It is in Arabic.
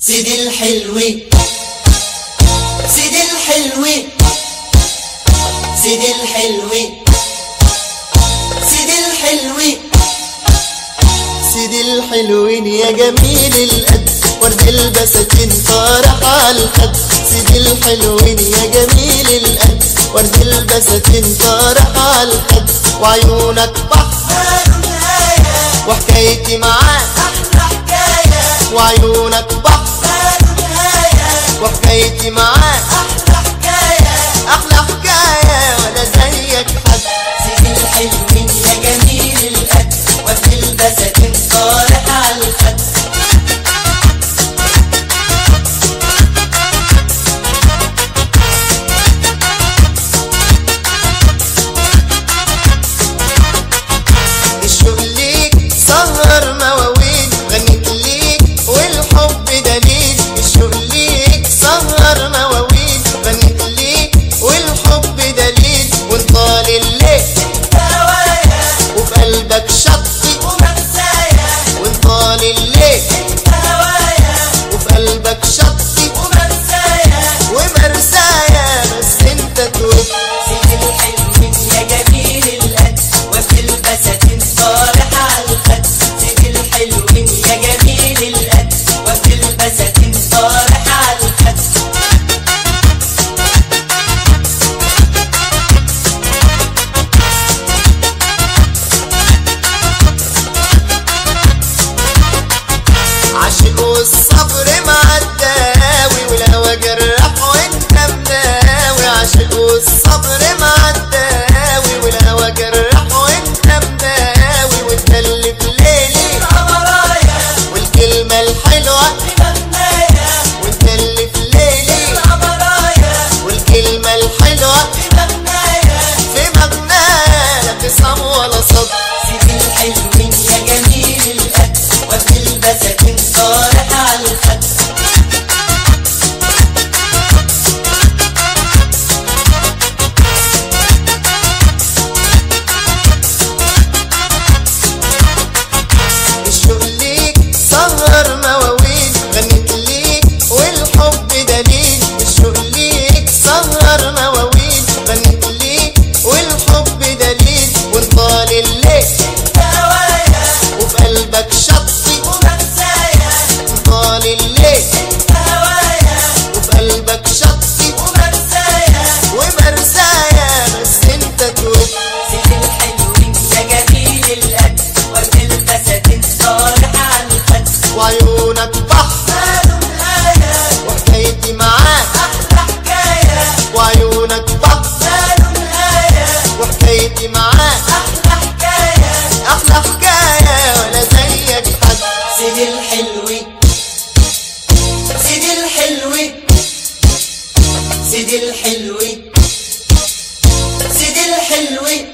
سيدي الحلوي سيدي الحلوي سيدي الحلوي سيدي الحلوي سيدي الحلوين يا جميل القد، ورد البساتين طارح على الخد. سيدي الحلوين يا جميل القد، ورد البساتين طارح على الخد. وعيونك بحر وحكايتي معاك أحلى حكاية، وعيونك بحر وحكايتي معاك أحلى حكاية، أحلى حكاية ولا زيك حد. سيدي الحلوين يا جميل القد، ورد البساتين طارح على الخد. الشوق ليك سهر مواويل، غنيت ليك والحب دليل. الشوق ليك سهر مواويل، غنيت ليك والحب دليل. وانطال الليل انت هوايا وفي قلبك شطي ومرسايا، وانطال الليل انت هوايا وفي قلبك شطي ومرسايا. ومرسايا بس انت توب. سيدي الحلوين يا جميل القد، ورد البساتين طارح على الخد. سيدي الحلوين يا جميل القد، ورد البساتين طارح على الخد. عاشق والصبر مع الداوي، والهوى جرح وانت مداوي. عاشق والصبر مع الداوي، والهوى جرح وانت مداوي. وتكلف ليلي القمرايا والكلمة الحلوة بمغنايا، وتكلف ليلي القمرايا والكلمة الحلوة بمغنايا. في مغنايا لا خصام ولا صد. سيدي الحلوين يا جميل القد، ورد البساتين طارح على الخد. الشوق ليك سهر مواويل، غنيت ليك والحب دليل. الشوق ليك سهر مواويل، غنيت ليك والحب دليل. وانطال الليل انت هوايا وفي قلبك شطي ومرسايا، وانطال الليل انت هوايا وفي قلبك شطي ومرسايا. ومرسايا بس انت توب. سيدي الحلوين يا جميل القد، ورد البساتين طارح على الخد. وعيونك بحر ماله نهاية وحكايتي معاك أحلى حكاية، وعيونك بحر ماله نهاية وحكايتي معاك أحلى حكاية. أحلى حكاية ولا زيك حد. سيدي الحلوي سيدي الحلوي سيدي الحلوي سيدي الحلوي